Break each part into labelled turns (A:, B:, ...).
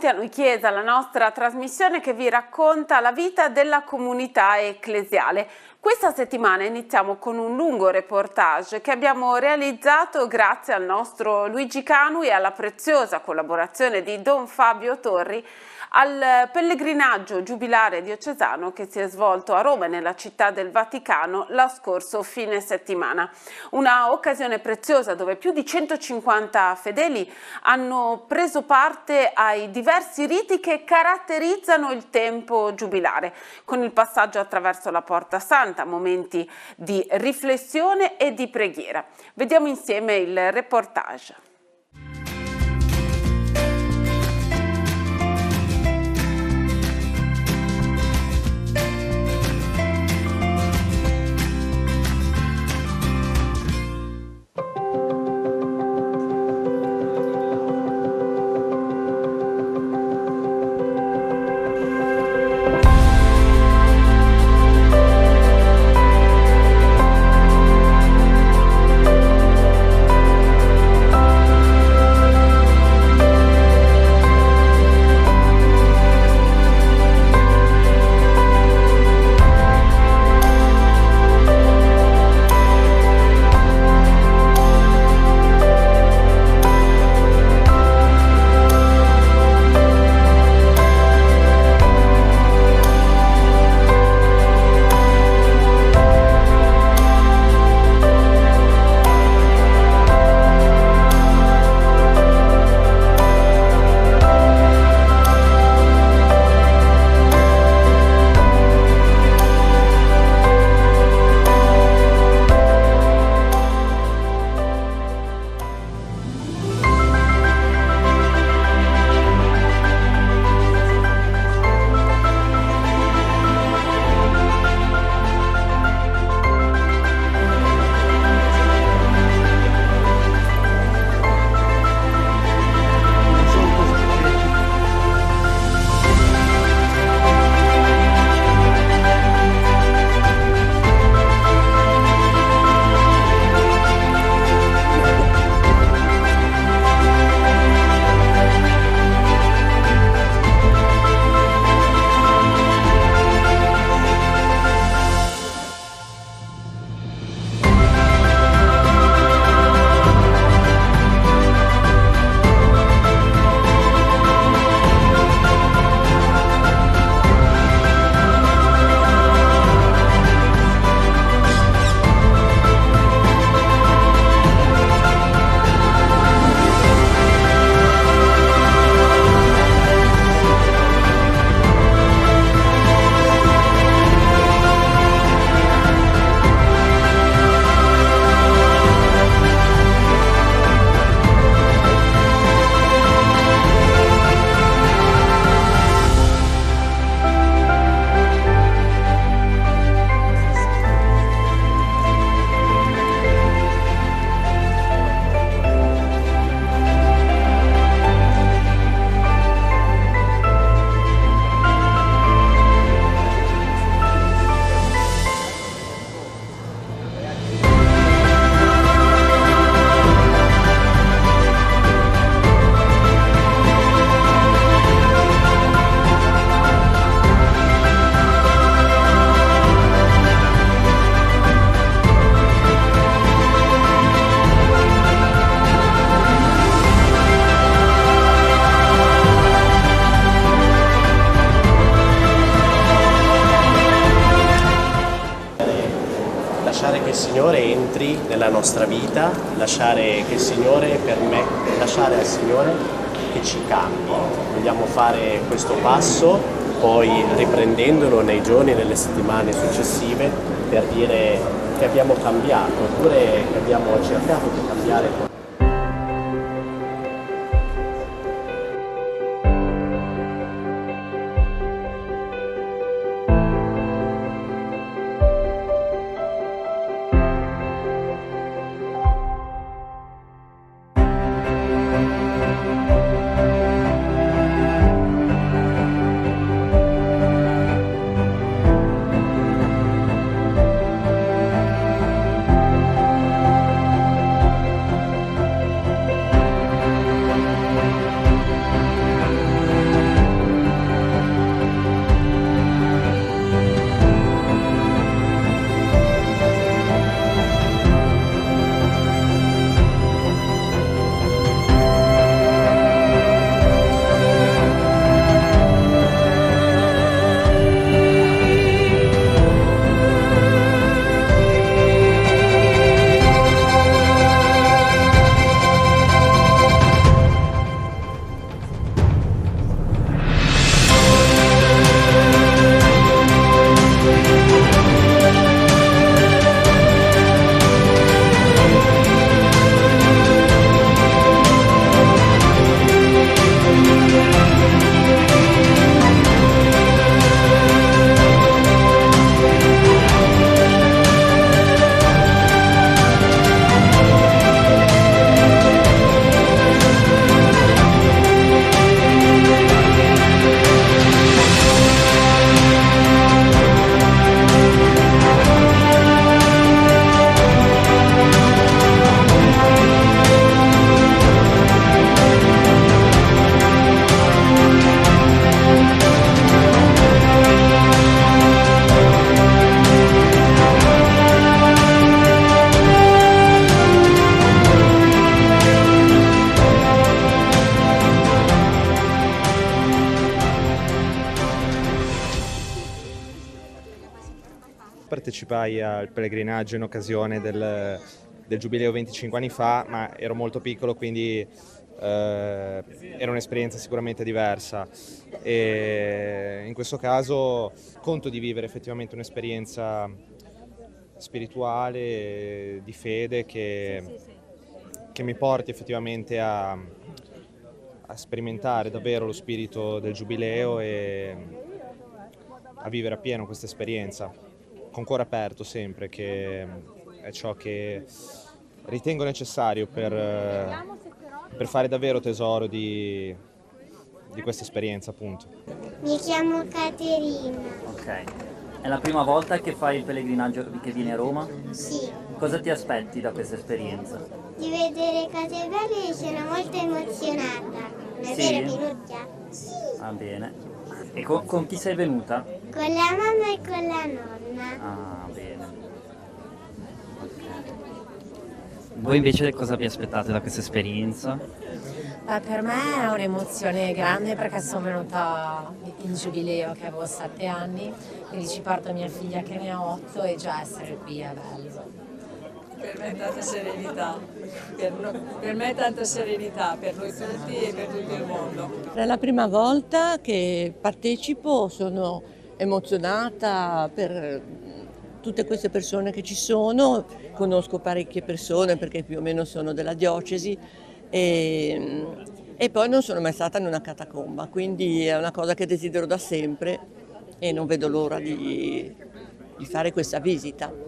A: benvenuti a Noi Chiesa, la nostra trasmissione che vi racconta la vita della comunità ecclesiale. Questa settimana iniziamo con un lungo reportage che abbiamo realizzato grazie al nostro Luigi Canu e alla preziosa collaborazione di Don Fabio Torri al pellegrinaggio giubilare diocesano che si è svolto a Roma e nella città del Vaticano lo scorso fine settimana. Una occasione preziosa dove più di 150 fedeli hanno preso parte ai diversi riti che caratterizzano il tempo giubilare, con il passaggio attraverso la Porta Santa, momenti di riflessione e di preghiera. Vediamo insieme il reportage.
B: Lasciare che il Signore entri nella nostra vita, lasciare che il Signore lasciare al Signore che ci cambi. Vogliamo fare questo passo, poi riprendendolo nei giorni e nelle settimane successive per dire che abbiamo cambiato, oppure che abbiamo cercato di cambiare.
C: Partecipai al pellegrinaggio in occasione del Giubileo 25 anni fa, ma ero molto piccolo, quindi era un'esperienza sicuramente diversa, e in questo caso conto di vivere effettivamente un'esperienza spirituale, di fede, che mi porti effettivamente a sperimentare davvero lo spirito del Giubileo e a vivere appieno questa esperienza, con cuore aperto sempre, che è ciò che ritengo necessario per fare davvero tesoro di questa esperienza, appunto.
D: Mi chiamo Caterina.
E: Ok. È la prima volta che fai il pellegrinaggio, che vieni a Roma?
D: Sì,
E: Cosa ti aspetti da questa esperienza?
D: di vedere cose belle sono molto emozionata. È
E: Sì?
D: vero, Pinocchia? Sì.
E: Ah, bene. E con chi sei venuta?
D: Con la mamma e con la nonna.
E: Ah, bene. Ok. Voi invece cosa vi aspettate da questa esperienza?
F: Per me è un'emozione grande perché sono venuta in giubileo che avevo 7 anni, quindi ci porto mia figlia che ne ha 8 e già essere qui è bello.
G: Per me è tanta serenità, per me è tanta serenità, per noi tutti e per tutto il mondo.
H: È la prima volta che partecipo, sono emozionata per tutte queste persone che ci sono, conosco parecchie persone perché più o meno sono della diocesi e poi non sono mai stata in una catacomba, quindi è una cosa che desidero da sempre e non vedo l'ora di fare questa visita.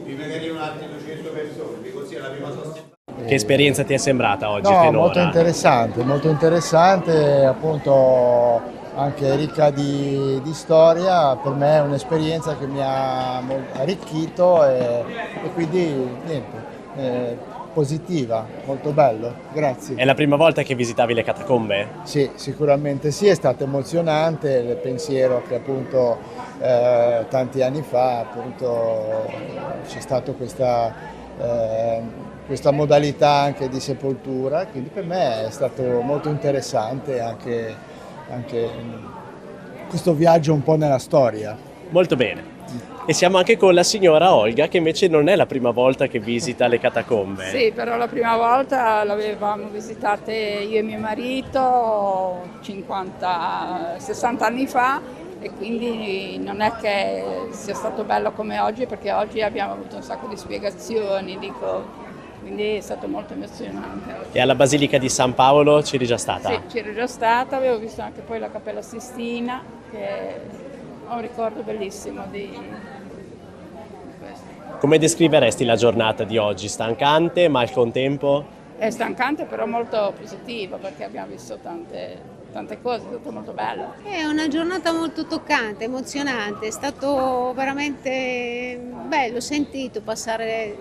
I: tutti, magari un altro 200 persone, così è la prima sostanza.
B: Che esperienza ti è sembrata oggi
J: No,
B: finora?
J: molto interessante, appunto anche ricca di storia. Per me è un'esperienza che mi ha arricchito e quindi niente, positiva, molto bello, grazie.
B: È la prima volta che visitavi le catacombe?
J: Sì, sicuramente sì, è stato emozionante il pensiero che appunto tanti anni fa appunto c'è stata questa modalità anche di sepoltura, quindi per me è stato molto interessante anche questo viaggio un po' nella storia.
B: Molto bene. E siamo anche con la signora Olga, che invece non è la prima volta che visita le catacombe.
G: Sì, però la prima volta l'avevamo visitate io e mio marito 60 anni fa e quindi non è che sia stato bello come oggi, perché oggi abbiamo avuto un sacco di spiegazioni, quindi è stato molto emozionante.
B: E alla Basilica di San Paolo c'eri già stata?
G: Sì, c'ero già stata, avevo visto anche poi la Cappella Sistina, che ho un ricordo bellissimo di questo.
B: Come descriveresti la giornata di oggi? Stancante, ma al contempo?
G: È stancante però molto positiva, perché abbiamo visto tante cose, è tutto molto bello.
K: È una giornata molto toccante, emozionante, è stato veramente bello, sentito passare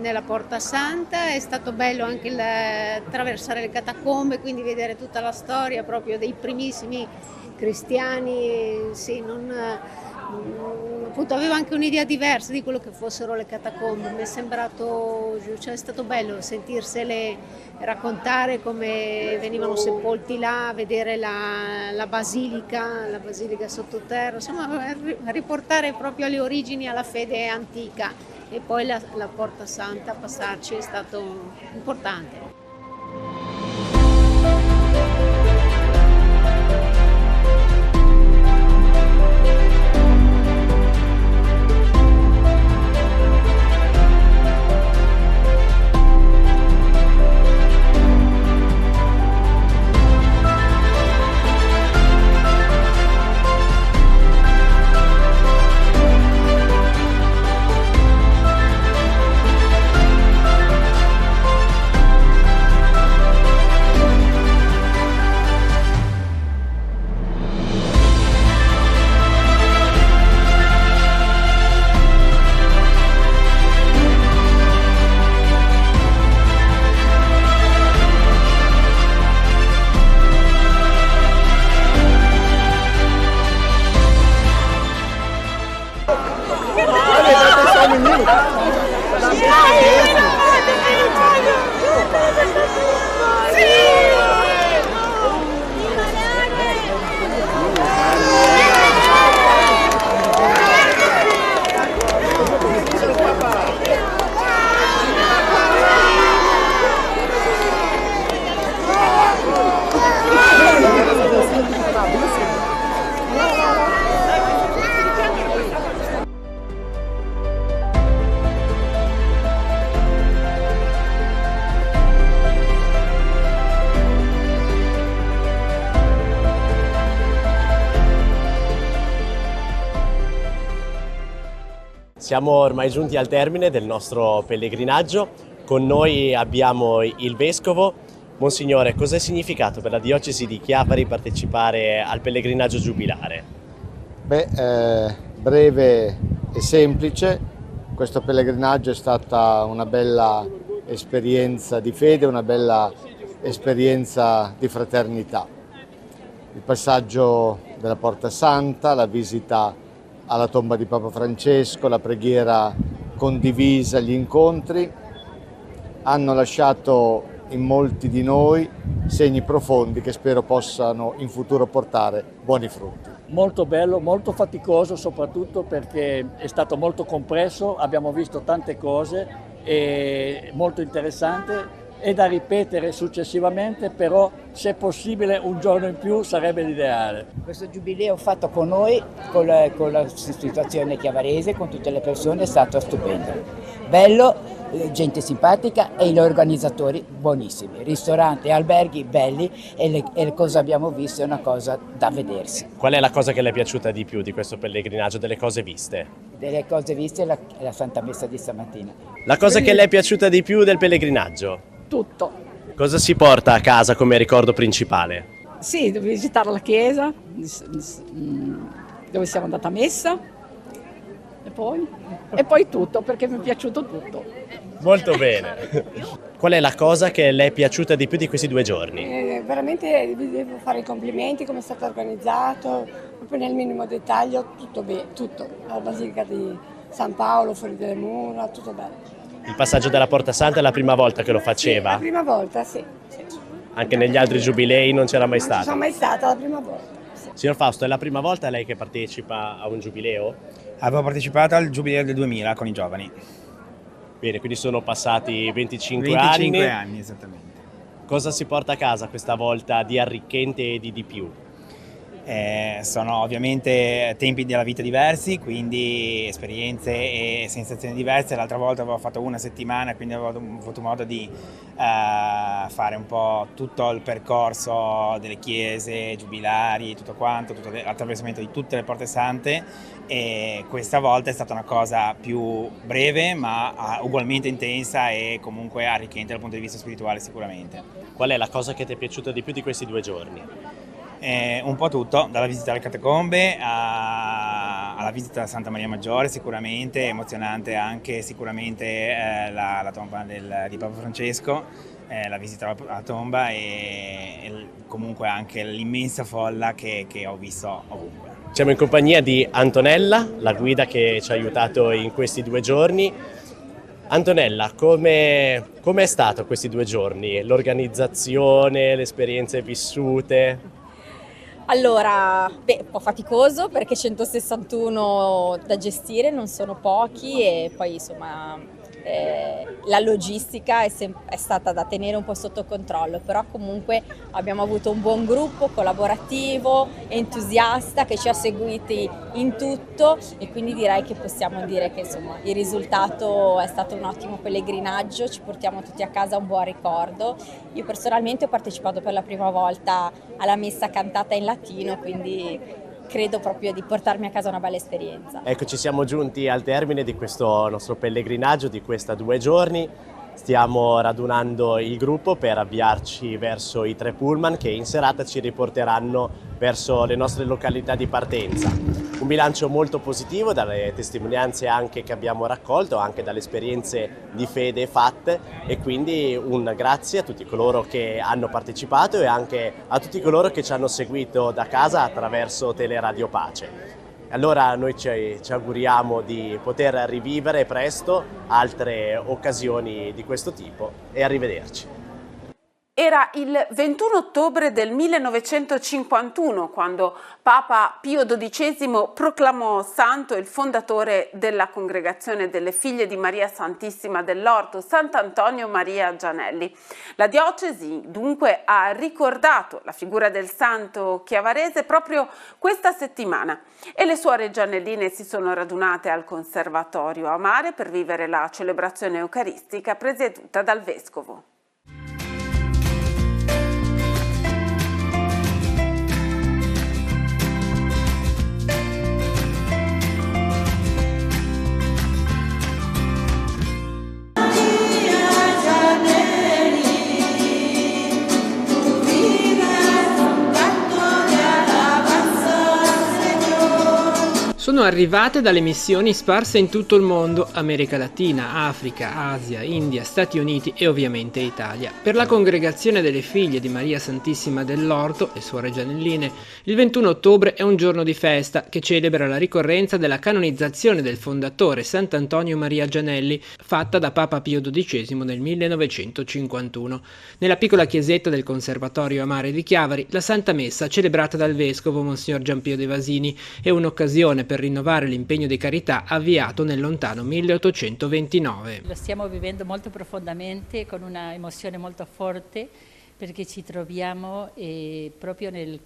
K: nella Porta Santa, è stato bello anche attraversare le catacombe, quindi vedere tutta la storia proprio dei primissimi cristiani, sì, appunto avevo anche un'idea diversa di quello che fossero le catacombe, mi è sembrato, cioè è stato bello sentirsele raccontare come venivano sepolti là, vedere la basilica sottoterra, insomma riportare proprio alle origini, alla fede antica, e poi la Porta Santa, passarci è stato importante.
B: Siamo ormai giunti al termine del nostro pellegrinaggio. Con noi abbiamo il Vescovo. Monsignore, cosa è significato per la diocesi di Chiavari partecipare al pellegrinaggio giubilare?
J: Breve e semplice. Questo pellegrinaggio è stata una bella esperienza di fede, una bella esperienza di fraternità. Il passaggio della Porta Santa, la visita alla tomba di Papa Francesco, la preghiera condivisa, gli incontri hanno lasciato in molti di noi segni profondi che spero possano in futuro portare buoni frutti.
L: Molto bello, molto faticoso soprattutto perché è stato molto compresso, abbiamo visto tante cose e molto interessante. È da ripetere successivamente, però se possibile un giorno in più sarebbe l'ideale.
M: Questo giubileo fatto con noi, con la situazione chiavarese, con tutte le persone, è stato stupendo. bello, gente simpatica e gli organizzatori buonissimi, ristoranti e alberghi belli e le cose abbiamo visto è una cosa da vedersi.
B: Qual è la cosa che le è piaciuta di più di questo pellegrinaggio, delle cose viste?
M: Delle cose viste è la Santa Messa di stamattina.
B: La cosa che le è piaciuta di più del pellegrinaggio?
G: Tutto.
B: Cosa si porta a casa come ricordo principale?
G: Sì, devo visitare la chiesa dove siamo andati a messa e poi tutto, perché mi è piaciuto tutto.
B: Molto bene. Qual è la cosa che le è piaciuta di più di questi 2 giorni?
N: Veramente vi devo fare i complimenti, come è stato organizzato, proprio nel minimo dettaglio, tutto bene, tutto. La Basilica di San Paolo, fuori dalle mura, tutto bello.
B: Il passaggio della Porta Santa è la prima volta che lo faceva?
N: Sì, la prima volta, sì.
B: Anche negli altri giubilei non c'era mai stato?
N: Non ci sono mai stata la prima volta. Sì.
B: Signor Fausto, è la prima volta lei che partecipa a un giubileo?
O: Avevo partecipato al giubileo del 2000 con i giovani.
B: Bene, quindi sono passati 25
O: anni, esattamente.
B: Cosa si porta a casa questa volta di arricchente e di più?
O: Sono ovviamente tempi della vita diversi, quindi esperienze e sensazioni diverse. L'altra volta avevo fatto una settimana, quindi avevo avuto modo di fare un po' tutto il percorso delle chiese giubilari, tutto quanto, tutto l'attraversamento di tutte le porte sante, e questa volta è stata una cosa più breve ma ugualmente intensa e comunque arricchente dal punto di vista spirituale sicuramente.
B: Qual è la cosa che ti è piaciuta di più di questi 2 giorni?
O: Un po' tutto, dalla visita alle catacombe alla visita a Santa Maria Maggiore, sicuramente emozionante anche sicuramente la tomba di Papa Francesco, la visita alla tomba e comunque anche l'immensa folla che ho visto ovunque.
B: Siamo in compagnia di Antonella, la guida che ci ha aiutato in questi 2 giorni. Antonella, come è stato questi 2 giorni? L'organizzazione, le esperienze vissute?
P: Allora, un po' faticoso perché 161 da gestire non sono pochi e poi insomma la logistica è stata da tenere un po' sotto controllo, però comunque abbiamo avuto un buon gruppo collaborativo, entusiasta che ci ha seguiti in tutto e quindi direi che possiamo dire che insomma il risultato è stato un ottimo pellegrinaggio, ci portiamo tutti a casa un buon ricordo. Io personalmente ho partecipato per la prima volta alla messa cantata in latino, quindi credo proprio di portarmi a casa una bella esperienza.
B: Ecco, ci siamo giunti al termine di questo nostro pellegrinaggio di questi 2 giorni. Stiamo radunando il gruppo per avviarci verso i 3 pullman che in serata ci riporteranno verso le nostre località di partenza. Un bilancio molto positivo dalle testimonianze anche che abbiamo raccolto, anche dalle esperienze di fede fatte, e quindi un grazie a tutti coloro che hanno partecipato e anche a tutti coloro che ci hanno seguito da casa attraverso Teleradio Pace. Allora noi ci auguriamo di poter rivivere presto altre occasioni di questo tipo e arrivederci.
A: Era il 21 ottobre del 1951 quando Papa Pio XII proclamò santo il fondatore della Congregazione delle Figlie di Maria Santissima dell'Orto, Sant'Antonio Maria Gianelli. La diocesi dunque ha ricordato la figura del santo chiavarese proprio questa settimana e le suore gianelline si sono radunate al Conservatorio a Mare per vivere la celebrazione eucaristica presieduta dal Vescovo.
Q: Sono arrivate dalle missioni sparse in tutto il mondo, America Latina, Africa, Asia, India, Stati Uniti e ovviamente Italia. Per la Congregazione delle Figlie di Maria Santissima dell'Orto, le suore gianelline, il 21 ottobre è un giorno di festa che celebra la ricorrenza della canonizzazione del fondatore Sant'Antonio Maria Gianelli, fatta da Papa Pio XII nel 1951. Nella piccola chiesetta del Conservatorio a Mare di Chiavari, la Santa Messa, celebrata dal Vescovo Monsignor Giampio De Vasini, è un'occasione per rinnovare l'impegno di carità avviato nel lontano 1829.
R: Lo stiamo vivendo molto profondamente, con una emozione molto forte, perché ci troviamo proprio nel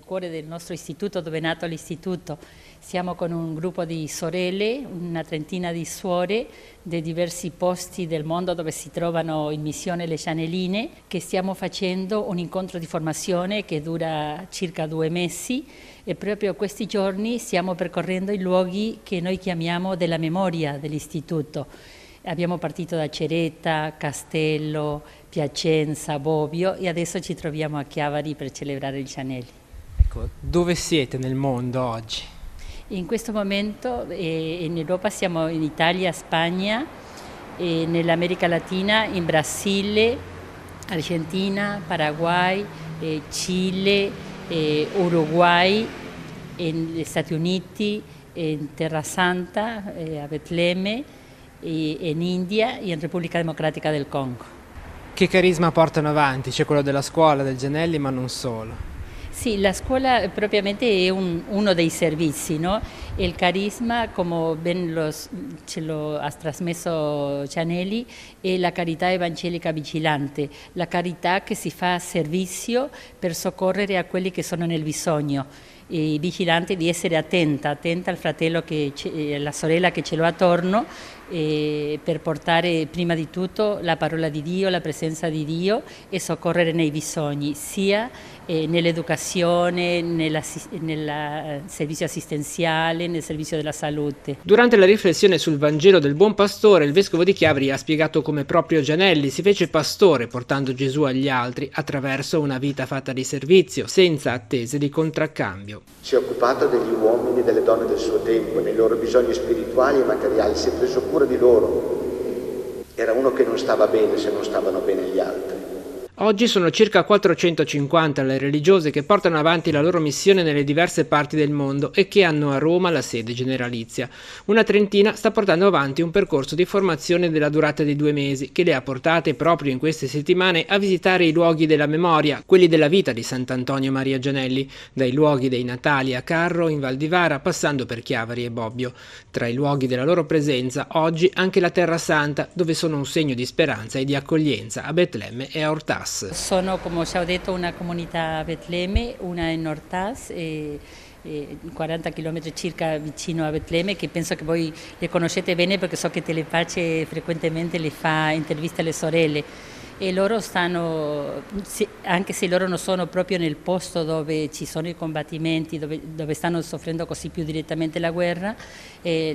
R: cuore del nostro istituto, dove è nato l'istituto. Siamo con un gruppo di sorelle, una trentina di suore, di diversi posti del mondo dove si trovano in missione le Cianeline, che stiamo facendo un incontro di formazione che dura circa 2 mesi, e proprio questi giorni stiamo percorrendo i luoghi che noi chiamiamo della memoria dell'istituto. Abbiamo partito da Ceretta, Castello, Piacenza, Bobbio e adesso ci troviamo a Chiavari per celebrare il Cianelli.
Q: Ecco, dove siete nel mondo oggi?
R: In questo momento in Europa siamo in Italia, Spagna, nell'America Latina, in Brasile, Argentina, Paraguay, Cile, Uruguay, negli Stati Uniti, in Terra Santa, a Betlemme, in India e in Repubblica Democratica del Congo.
Q: Che carisma portano avanti? C'è quello della scuola, del Gianelli, ma non solo.
R: Sì, la scuola propriamente è uno dei servizi, no? E il carisma, come ben ce lo ha trasmesso Cianelli, è la carità evangelica vigilante, la carità che si fa a servizio per soccorrere a quelli che sono nel bisogno. E vigilante di essere attenta al fratello, alla sorella che ce l'ho attorno, per portare prima di tutto la parola di Dio, la presenza di Dio e soccorrere nei bisogni, sia nell'educazione, nel servizio assistenziale, nel servizio della salute.
Q: Durante la riflessione sul Vangelo del Buon Pastore, il vescovo di Chiavari ha spiegato come proprio Gianelli si fece pastore portando Gesù agli altri attraverso una vita fatta di servizio, senza attese di contraccambio.
S: Si è occupato degli uomini e delle donne del suo tempo, nei loro bisogni spirituali e materiali, si è preso cura di loro. Era uno che non stava bene se non stavano bene gli altri.
Q: Oggi sono circa 450 le religiose che portano avanti la loro missione nelle diverse parti del mondo e che hanno a Roma la sede generalizia. Una trentina sta portando avanti un percorso di formazione della durata di 2 mesi che le ha portate proprio in queste settimane a visitare i luoghi della memoria, quelli della vita di Sant'Antonio Maria Gianelli, dai luoghi dei Natali a Carro in Val di Vara, passando per Chiavari e Bobbio. Tra i luoghi della loro presenza oggi anche la Terra Santa, dove sono un segno di speranza e di accoglienza a Betlemme e a Ortaz.
R: Sono, come ci ho detto, una comunità a Betlemme, una in Ortaz, 40 km circa vicino a Betlemme, che penso che voi le conoscete bene perché so che Telepace frequentemente le fa interviste alle sorelle. E loro stanno, anche se loro non sono proprio nel posto dove ci sono i combattimenti, dove stanno soffrendo così più direttamente la guerra,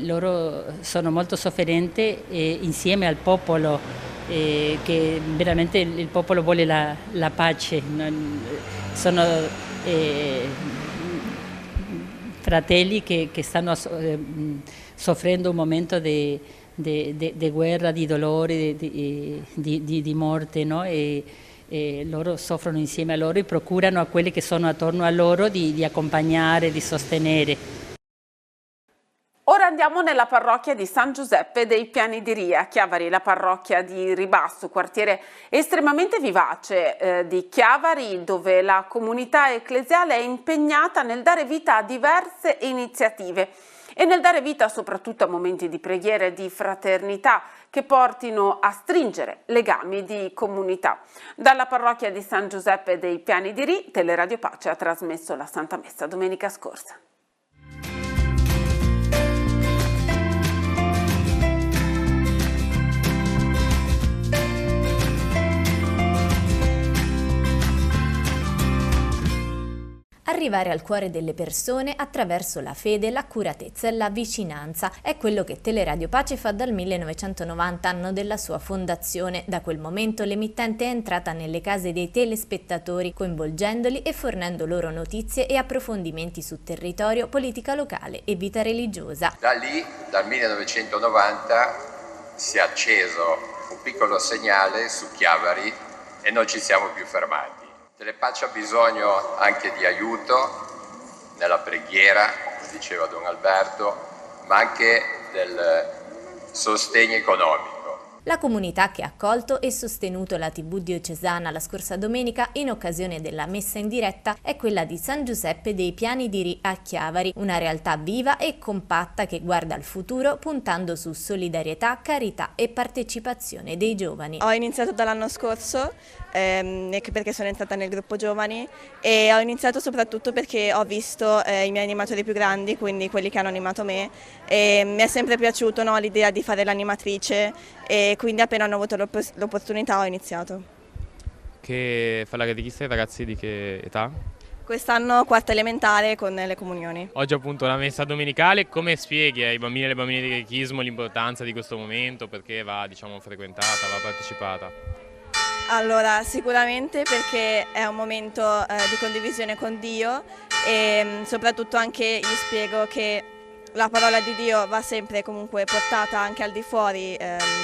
R: loro sono molto sofferenti insieme al popolo, che veramente il popolo vuole la pace. Sono fratelli che stanno soffrendo un momento di guerra, di dolore, di morte, no? E loro soffrono insieme a loro e procurano a quelli che sono attorno a loro di accompagnare, di sostenere.
A: Ora andiamo nella parrocchia di San Giuseppe dei Piani di Ria, Chiavari, la parrocchia di Ribasso, quartiere estremamente vivace di Chiavari, dove la comunità ecclesiale è impegnata nel dare vita a diverse iniziative e nel dare vita soprattutto a momenti di preghiera e di fraternità che portino a stringere legami di comunità. Dalla parrocchia di San Giuseppe dei Piani di Ria, Teleradio Pace ha trasmesso la Santa Messa domenica scorsa.
T: Arrivare al cuore delle persone attraverso la fede, l'accuratezza e la vicinanza è quello che Teleradio Pace fa dal 1990, anno della sua fondazione. Da quel momento l'emittente è entrata nelle case dei telespettatori, coinvolgendoli e fornendo loro notizie e approfondimenti su territorio, politica locale e vita religiosa.
U: Da lì, dal 1990, si è acceso un piccolo segnale su Chiavari e non ci siamo più fermati. Telepace ha bisogno anche di aiuto nella preghiera, come diceva Don Alberto, ma anche del sostegno economico.
T: La comunità che ha accolto e sostenuto la TV diocesana la scorsa domenica in occasione della messa in diretta è quella di San Giuseppe dei Piani di Ri a Chiavari, una realtà viva e compatta che guarda al futuro puntando su solidarietà, carità e partecipazione dei giovani.
C: Ho iniziato dall'anno scorso perché sono entrata nel gruppo giovani e ho iniziato soprattutto perché ho visto i miei animatori più grandi, quindi quelli che hanno animato me, e mi è sempre piaciuto, no, l'idea di fare l'animatrice e quindi appena hanno avuto l'opportunità ho iniziato.
V: Che fa la catechista ai ragazzi di che età?
C: Quest'anno quarta elementare con le comunioni.
V: Oggi appunto la messa domenicale, come spieghi ai bambini e alle bambine di catechismo l'importanza di questo momento, perché va, diciamo, frequentata, va partecipata?
C: Allora, sicuramente perché è un momento di condivisione con Dio e soprattutto anche gli spiego che la parola di Dio va sempre comunque portata anche al di fuori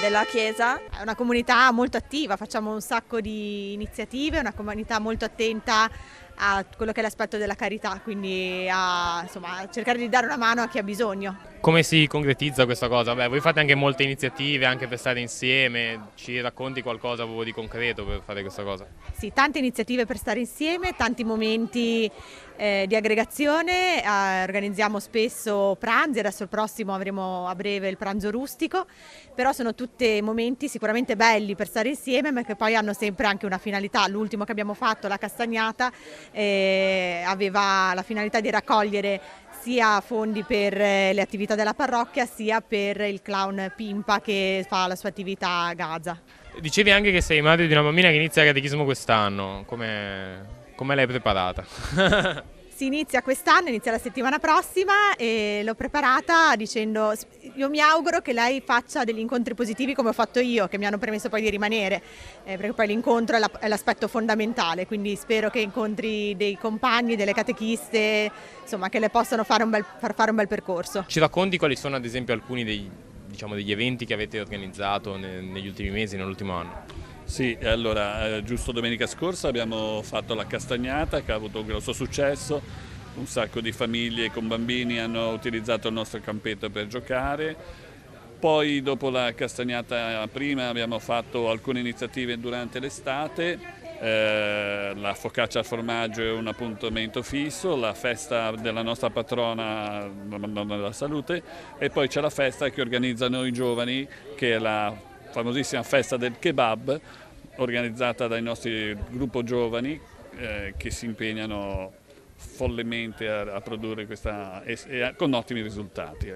C: della Chiesa.
W: È una comunità molto attiva, facciamo un sacco di iniziative, una comunità molto attenta a quello che è l'aspetto della carità, quindi a cercare di dare una mano a chi ha bisogno.
V: Come si concretizza questa cosa? Beh, voi fate anche molte iniziative, anche per stare insieme, ci racconti qualcosa proprio di concreto per fare questa cosa?
W: Sì, tante iniziative per stare insieme, tanti momenti di aggregazione, organizziamo spesso pranzi, adesso il prossimo avremo a breve il pranzo rustico, però sono tutti momenti sicuramente belli per stare insieme ma che poi hanno sempre anche una finalità. L'ultimo che abbiamo fatto, la castagnata, aveva la finalità di raccogliere sia fondi per le attività della parrocchia sia per il clown Pimpa che fa la sua attività a Gaza.
V: Dicevi anche che sei madre di una bambina che inizia il catechismo quest'anno, come l'hai preparata?
W: Si inizia quest'anno, inizia la settimana prossima e l'ho preparata dicendo io mi auguro che lei faccia degli incontri positivi come ho fatto io, che mi hanno permesso poi di rimanere, perché poi l'incontro è l'aspetto fondamentale, quindi spero che incontri dei compagni, delle catechiste, insomma che le possano far fare un bel percorso.
V: Ci racconti quali sono ad esempio alcuni degli eventi che avete organizzato negli ultimi mesi, nell'ultimo anno?
X: Sì, allora giusto domenica scorsa abbiamo fatto la castagnata che ha avuto un grosso successo, un sacco di famiglie con bambini hanno utilizzato il nostro campetto per giocare, poi dopo la castagnata prima abbiamo fatto alcune iniziative durante l'estate, la focaccia al formaggio è un appuntamento fisso, la festa della nostra patrona, la Madonna della Salute, e poi c'è la festa che organizzano i giovani che è la famosissima festa del kebab organizzata dai nostri gruppo giovani che si impegnano follemente a produrre questa con ottimi risultati.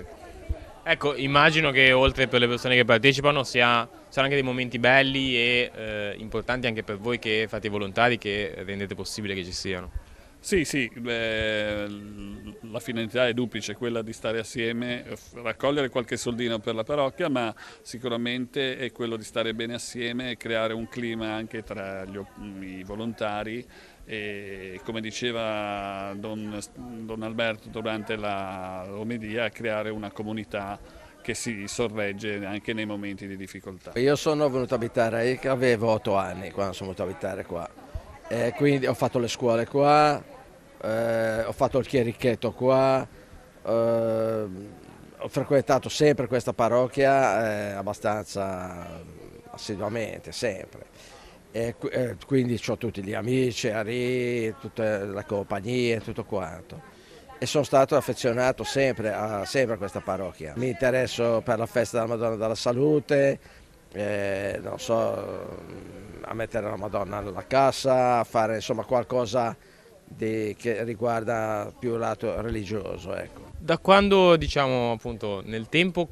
V: Ecco, immagino che oltre per le persone che partecipano saranno anche dei momenti belli e importanti anche per voi che fate i volontari, che rendete possibile che ci siano.
X: Sì, la finalità è duplice, quella di stare assieme, raccogliere qualche soldino per la parrocchia, ma sicuramente è quello di stare bene assieme e creare un clima anche tra i volontari e, come diceva Don Alberto durante la omelia, creare una comunità che si sorregge anche nei momenti di difficoltà.
Y: Io sono venuto a abitare, avevo 8 anni quando sono venuto a abitare qua. Quindi ho fatto le scuole qua, ho fatto il chierichetto qua, ho frequentato sempre questa parrocchia abbastanza assiduamente, sempre. Quindi ho tutti gli amici, Ari, tutte le compagnie, tutto quanto. E sono stato affezionato sempre a questa parrocchia. Mi interesso per la festa della Madonna della Salute, non so, a mettere la Madonna nella cassa, a fare insomma qualcosa che riguarda più il lato religioso. Ecco.
V: Da quando, diciamo appunto, nel tempo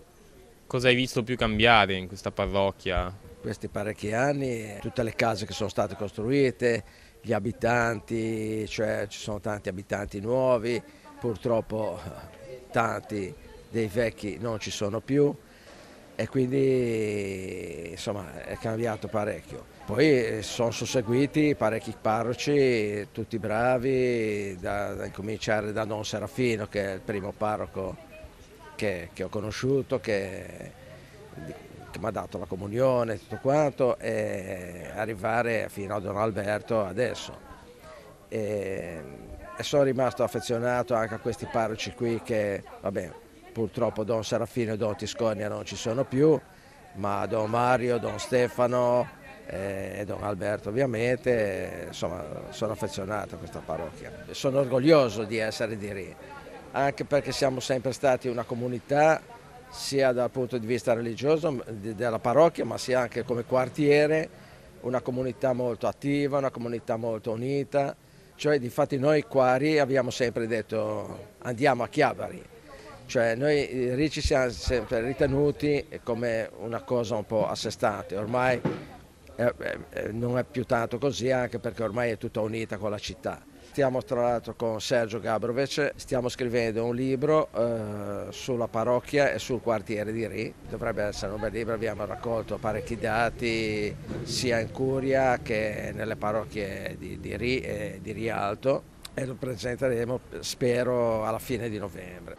V: cosa hai visto più cambiare in questa parrocchia?
Y: Questi parecchi anni, tutte le case che sono state costruite, gli abitanti, cioè ci sono tanti abitanti nuovi, purtroppo tanti dei vecchi non ci sono più. E quindi insomma è cambiato parecchio. Poi sono susseguiti parecchi parroci, tutti bravi, da cominciare da Don Serafino che è il primo parroco che ho conosciuto, che mi ha dato la comunione e tutto quanto, e arrivare fino a Don Alberto adesso. E sono rimasto affezionato anche a questi parroci qui che, vabbè, purtroppo Don Serafino e Don Tiscornia non ci sono più, ma Don Mario, Don Stefano e Don Alberto ovviamente, insomma, sono affezionato a questa parrocchia. Sono orgoglioso di essere di Ri, anche perché siamo sempre stati una comunità, sia dal punto di vista religioso della parrocchia, ma sia anche come quartiere, una comunità molto attiva, una comunità molto unita. Cioè, difatti noi qua a Ri abbiamo sempre detto andiamo a Chiavari. Cioè noi Ri ci siamo sempre ritenuti come una cosa un po' a sé stante, ormai non è più tanto così, anche perché ormai è tutta unita con la città. Stiamo tra l'altro con Sergio Gabrovic, stiamo scrivendo un libro sulla parrocchia e sul quartiere di Ri. Dovrebbe essere un bel libro, abbiamo raccolto parecchi dati sia in Curia che nelle parrocchie di Ri e di Rialto e lo presenteremo spero alla fine di novembre.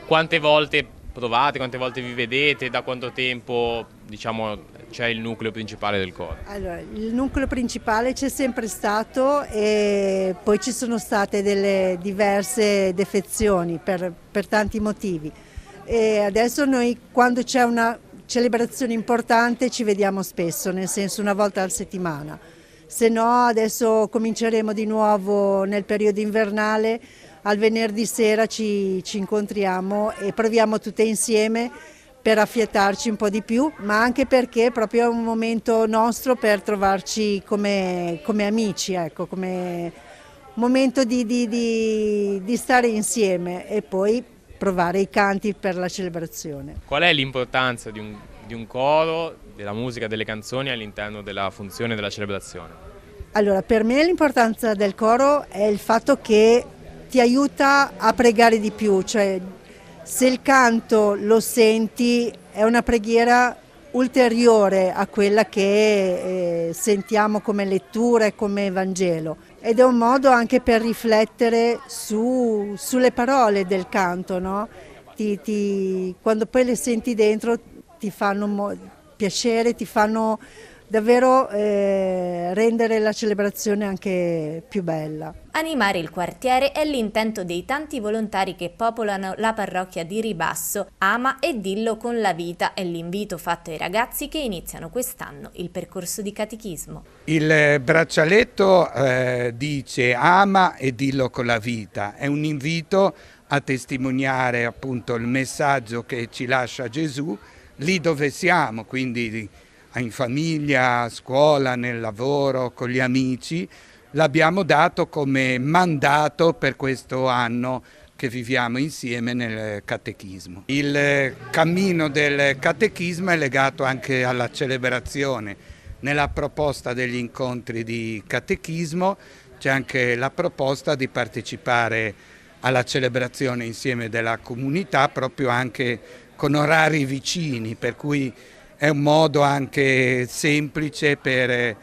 V: Quante volte provate, quante volte vi vedete, da quanto tempo c'è il nucleo principale del coro?
D: Allora, il nucleo principale c'è sempre stato e poi ci sono state delle diverse defezioni per tanti motivi. E adesso noi quando c'è una celebrazione importante ci vediamo spesso, nel senso una volta alla settimana. Se no adesso cominceremo di nuovo nel periodo invernale. Al venerdì sera ci incontriamo e proviamo tutte insieme per affiatarci un po' di più, ma anche perché proprio è un momento nostro per trovarci come amici, ecco, come momento di stare insieme e poi provare i canti per la celebrazione.
V: Qual è l'importanza di un coro, della musica, delle canzoni all'interno della funzione della celebrazione?
D: Allora, per me l'importanza del coro è il fatto che ti aiuta a pregare di più, cioè se il canto lo senti è una preghiera ulteriore a quella che sentiamo come lettura e come Vangelo ed è un modo anche per riflettere sulle parole del canto, no? Quando poi le senti dentro ti fanno piacere, ti fanno davvero rendere la celebrazione anche più bella.
T: Animare il quartiere è l'intento dei tanti volontari che popolano la parrocchia di Ribasso. Ama e dillo con la vita è l'invito fatto ai ragazzi che iniziano quest'anno il percorso di catechismo.
E: Il braccialetto dice ama e dillo con la vita, è un invito a testimoniare appunto il messaggio che ci lascia Gesù lì dove siamo, quindi in famiglia, a scuola, nel lavoro, con gli amici, l'abbiamo dato come mandato per questo anno che viviamo insieme nel catechismo. Il cammino del catechismo è legato anche alla celebrazione. Nella proposta degli incontri di catechismo c'è anche la proposta di partecipare alla celebrazione insieme della comunità, proprio anche con orari vicini, per cui è un modo anche semplice per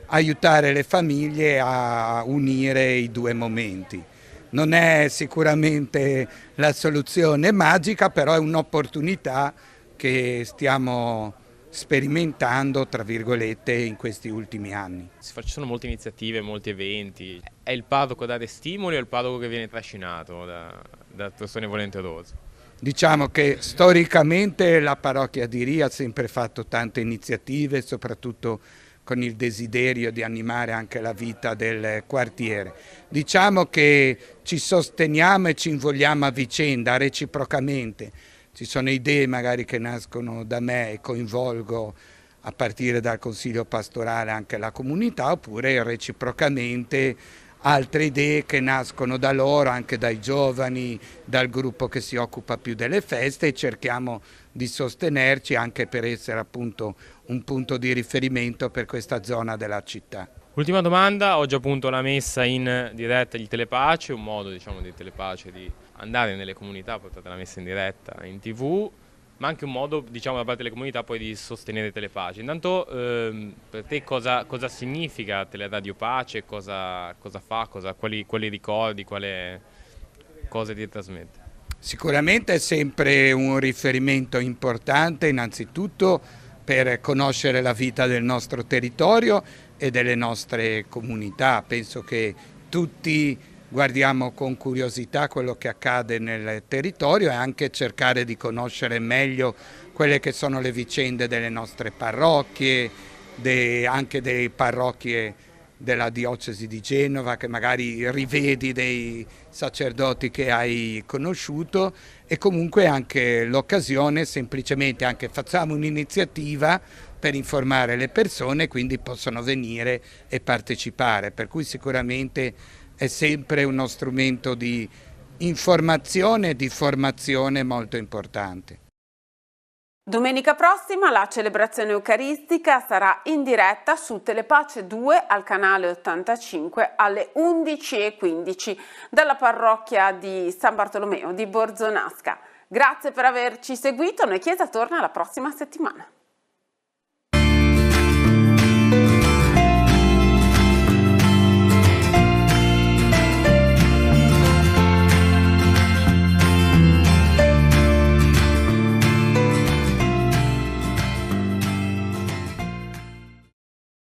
E: aiutare le famiglie a unire i due momenti. Non è sicuramente la soluzione magica, però è un'opportunità che stiamo sperimentando, tra virgolette, in questi ultimi anni.
V: Ci sono molte iniziative, molti eventi. È il parroco a dare stimoli o il parroco che viene trascinato da persone volenterose?
E: Diciamo che storicamente la parrocchia di Ri ha sempre fatto tante iniziative, soprattutto con il desiderio di animare anche la vita del quartiere. Diciamo che ci sosteniamo e ci invogliamo a vicenda, reciprocamente. Ci sono idee magari che nascono da me e coinvolgo a partire dal consiglio pastorale anche la comunità, oppure reciprocamente altre idee che nascono da loro, anche dai giovani, dal gruppo che si occupa più delle feste, e cerchiamo di sostenerci anche per essere appunto un punto di riferimento per questa zona della città.
V: Ultima domanda, oggi appunto la messa in diretta il Telepace, un modo di Telepace di andare nelle comunità, portate la messa in diretta in TV, ma anche un modo da parte delle comunità poi di sostenere Telepace. Intanto per te cosa significa Teleradio Pace, cosa fa, quali ricordi, cosa ti trasmette?
E: Sicuramente è sempre un riferimento importante, innanzitutto per conoscere la vita del nostro territorio e delle nostre comunità. Penso che tutti guardiamo con curiosità quello che accade nel territorio e anche cercare di conoscere meglio quelle che sono le vicende delle nostre parrocchie, anche delle parrocchie della diocesi di Genova, che magari rivedi dei sacerdoti che hai conosciuto, e comunque anche l'occasione, semplicemente anche facciamo un'iniziativa per informare le persone, quindi possono venire e partecipare, per cui sicuramente è sempre uno strumento di informazione e di formazione molto importante.
A: Domenica prossima la celebrazione eucaristica sarà in diretta su Telepace 2 al canale 85 alle 11:15 dalla parrocchia di San Bartolomeo di Borzonasca. Grazie per averci seguito, Noi Chiesa torna la prossima settimana.